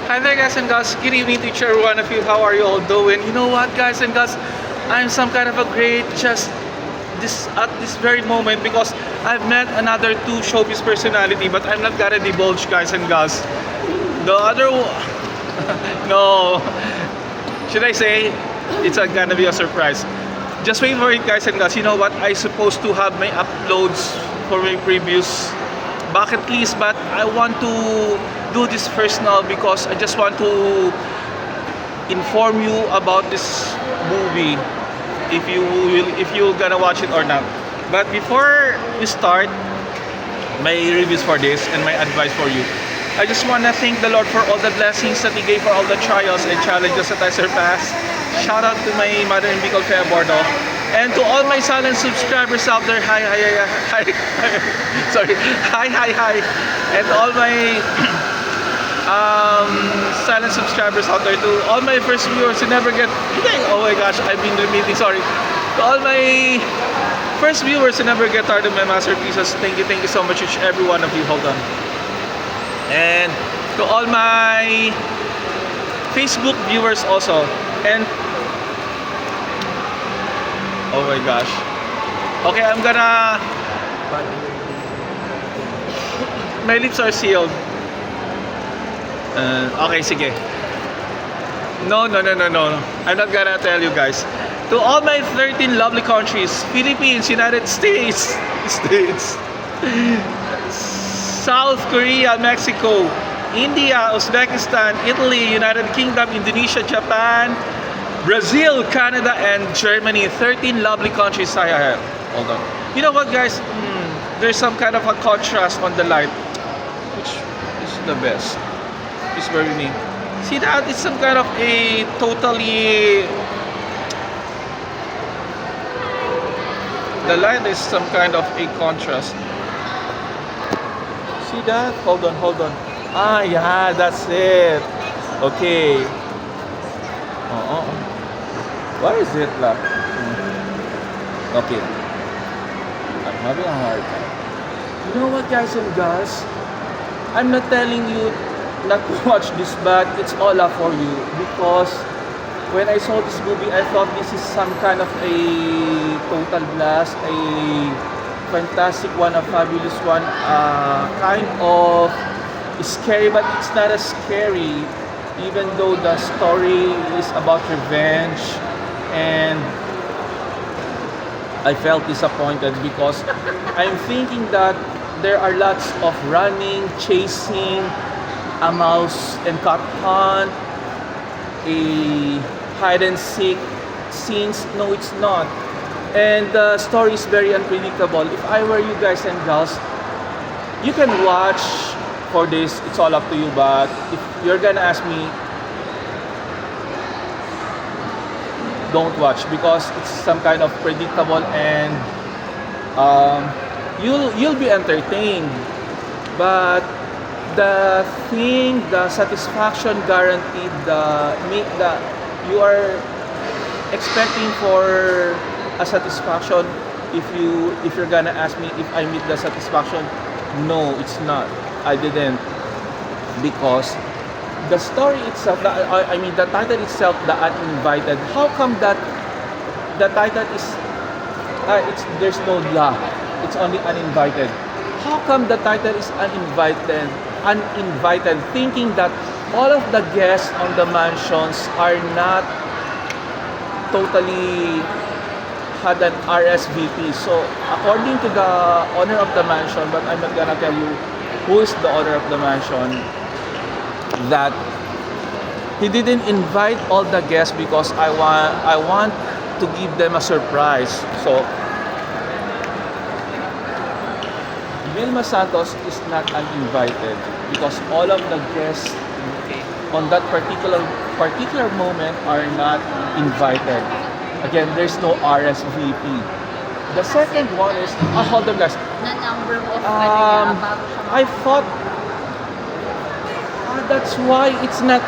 Hi there guys and gals, good evening to each and one of you. How are you all doing? You know what guys and gals, I'm some kind of a great just this at this very moment because I've met another two showbiz personality, but I'm not gonna divulge guys and gals. The other no, should I say it's gonna be a surprise. Just wait for it guys and gals. You know what, I supposed to have my uploads for my previous bucket list, but I want to do this first now because I just want to inform you about this movie if you're gonna watch it or not. But before we start my reviews for this and my advice for you, I just want to thank the Lord for all the blessings that He gave, for all the trials and challenges that I surpassed. Shout out to my mother in Bicol, Kuya Bordo. And to all my silent subscribers out there, hi. Sorry, hi. And to all my silent subscribers out there, to all my first viewers who never get, oh my gosh, I've been repeating, sorry. To all my first viewers who never get tired of my masterpieces, thank you so much, each every one of you. Hold on. And to all my Facebook viewers also, and oh my gosh. Okay, I'm gonna. My lips are sealed. Okay, sige. No. I'm not gonna tell you guys. To all my 13 lovely countries, Philippines, United States, South Korea, Mexico, India, Uzbekistan, Italy, United Kingdom, Indonesia, Japan, Brazil, Canada, and Germany. 13 lovely countries. Hold on. You know what, guys? There's some kind of a contrast on the light, which is the best. It's very neat. See that? It's some kind of a totally... The light is some kind of a contrast. See that? Hold on. Ah, yeah, that's it. Okay. Why is it like? Okay. I'm having a hard time. You know what, guys and gals? I'm not telling you not to watch this, but it's all up for you. Because when I saw this movie, I thought this is some kind of a total blast, a fantastic one, a fabulous one, kind of scary, but it's not as scary, even though the story is about revenge. And I felt disappointed because I'm thinking that there are lots of running, chasing, a mouse and cat hunt, a hide and seek scenes. No, it's not. And the story is very unpredictable. If I were you guys and gals, you can watch for this. It's all up to you. But if you're gonna ask me, don't watch because it's some kind of predictable, and you'll be entertained, but the satisfaction guaranteed, you are expecting for a satisfaction. If you're gonna ask me if I meet the satisfaction, no, it's not. I didn't, because the story itself, the title itself, The Uninvited. How come that the title is there's no la, it's only uninvited? How come the title is uninvited? Uninvited, thinking that all of the guests on the mansions are not totally had an RSVP. So according to the owner of the mansion, but I'm not gonna tell you who is the owner of the mansion, that he didn't invite all the guests because I want to give them a surprise. So Vilma Santos is not uninvited because all of the guests on that particular moment are not invited. Again, there's no RSVP. The second one is hold on guys. Na number of I thought that's why it's not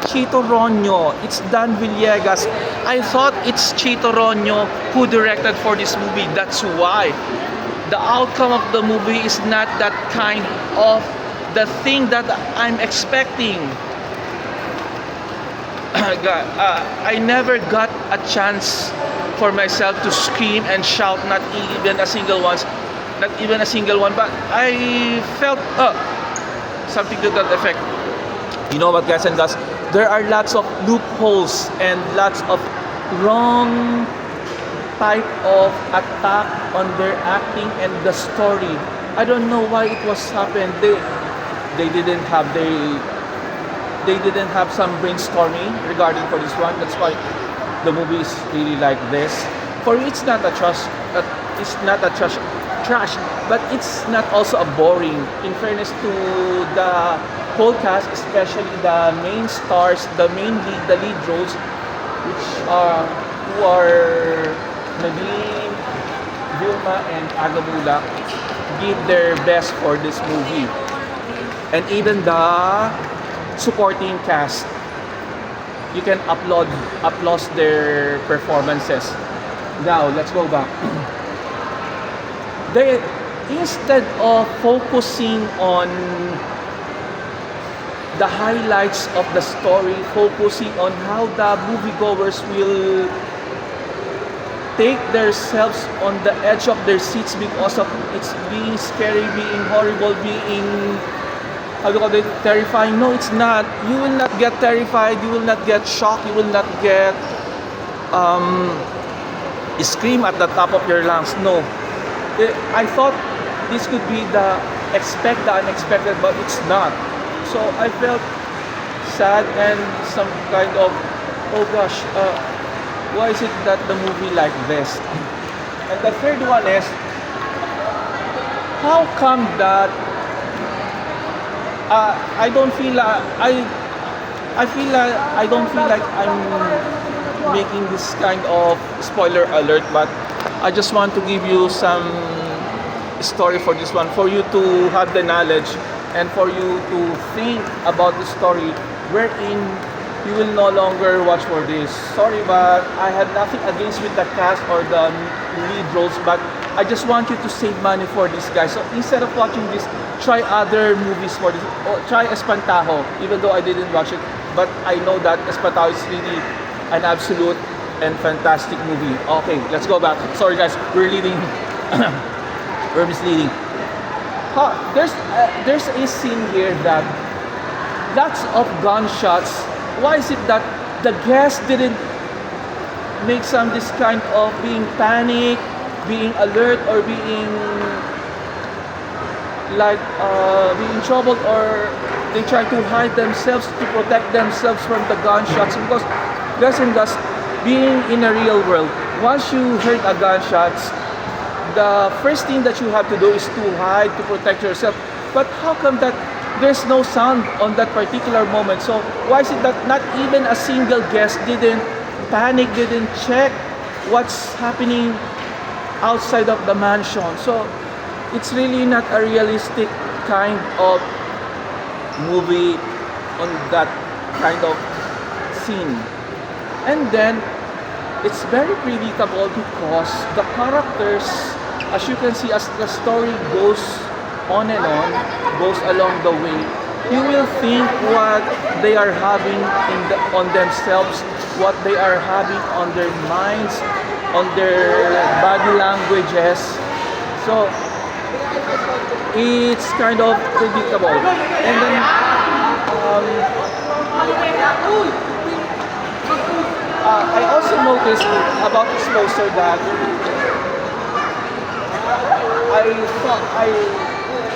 Chito Ronyo, it's Dan Villegas. I thought it's Chito Ronyo who directed for this movie. That's why the outcome of the movie is not that kind of the thing that I'm expecting. I never got a chance for myself to scream and shout, not even a single once, not even a single one. But I felt something to that effect. You know what, guys and girls? There are lots of loopholes and lots of wrong type of attack on their acting and the story. I don't know why it was happened. They didn't have they didn't have some brainstorming regarding for this one. That's why the movie is really like this. For me, it's not a trash. It's not a trash, but it's not also a boring. In fairness to the whole cast, especially the main stars, the lead roles, which are who are Nadine, Vilma, and Agamula, give their best for this movie, and even the supporting cast, you can applaud their performances. Now let's go back. They, instead of focusing on the highlights of the story, focusing on how the moviegoers will take themselves on the edge of their seats because of it's being scary, being horrible, being how do you call it, terrifying. No, it's not. You will not get terrified. You will not get shocked. You will not get scream at the top of your lungs. No. I thought this could be the unexpected, but it's not. So I felt sad and some kind of, oh gosh, why is it that the movie like this? And the third one is, how come that I don't feel I feel like I don't feel like I'm making this kind of spoiler alert, but I just want to give you some story for this one, for you to have the knowledge and for you to think about the story wherein you will no longer watch for this. Sorry, but I have nothing against with the cast or the lead roles, but I just want you to save money for this, guys. So instead of watching this, try other movies for this. Or try Espantajo, even though I didn't watch it, but I know that Espantajo is really an absolute and fantastic movie. Okay, let's go back. Sorry, guys, we're leading. We're misleading. There's a scene here that lots of gunshots. Why is it that the guests didn't make some this kind of being panic, being alert, or being like being troubled, or they try to hide themselves to protect themselves from the gunshots? Because guys and girls, being in a real world, once you heard a gunshots, the first thing that you have to do is to hide, to protect yourself. But how come that there's no sound on that particular moment? So why is it that not even a single guest didn't panic, didn't check what's happening outside of the mansion? So it's really not a realistic kind of movie on that kind of scene. And then it's very predictable because the characters, as you can see, as the story goes on and goes along the way, you will think what they are having on themselves, what they are having on their minds, on their body languages. So it's kind of predictable. And then I also noticed about this poster that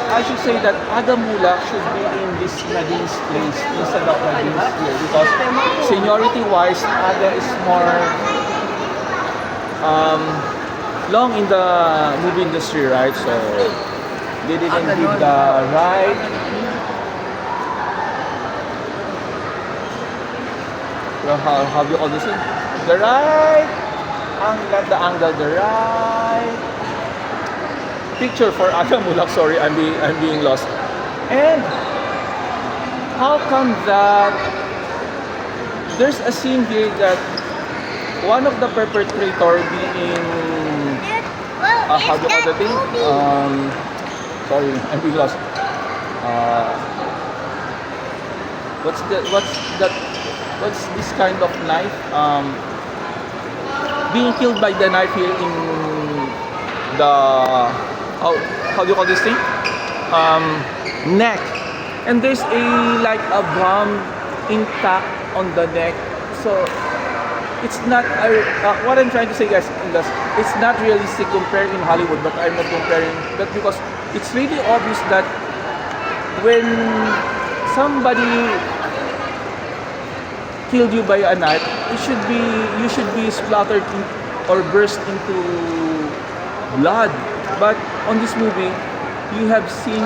I should say that Agamula should be in this Nadine's place instead of Nadine's here, because seniority wise, Aga is more long in the movie industry, right? So they didn't give the right how do you call this thing? The right angle, the right picture for Agamula. Sorry, I'm being lost. And how come that there's a scene here that one of the perpetrator being how do you call the thing? Sorry, I'm being lost. What's that what's this kind of knife? Being killed by the knife here in the how do you call this thing? Neck. And there's a like a bomb intact on the neck. So it's not what I'm trying to say, guys, it's not realistic compared in Hollywood, but I'm not comparing that because it's really obvious that when somebody killed you by a knife, you should be splattered or burst into blood. But on this movie, you will see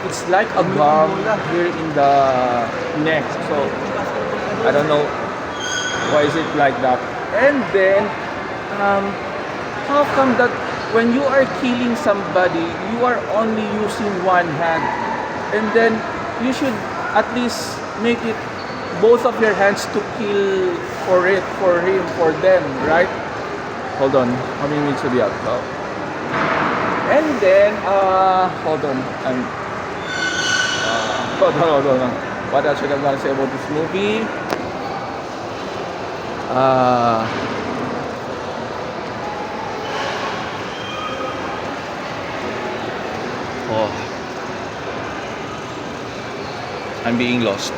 it's like a bomb here in the neck. So I don't know why is it like that. And then how come that when you are killing somebody, you are only using one hand, and then you should at least make it both of your hands to kill for him, for them, right? Hold on, how many minutes will be up? Oh. And then hold on, hold on. What else should I gonna say about this movie? Oh, I'm being lost.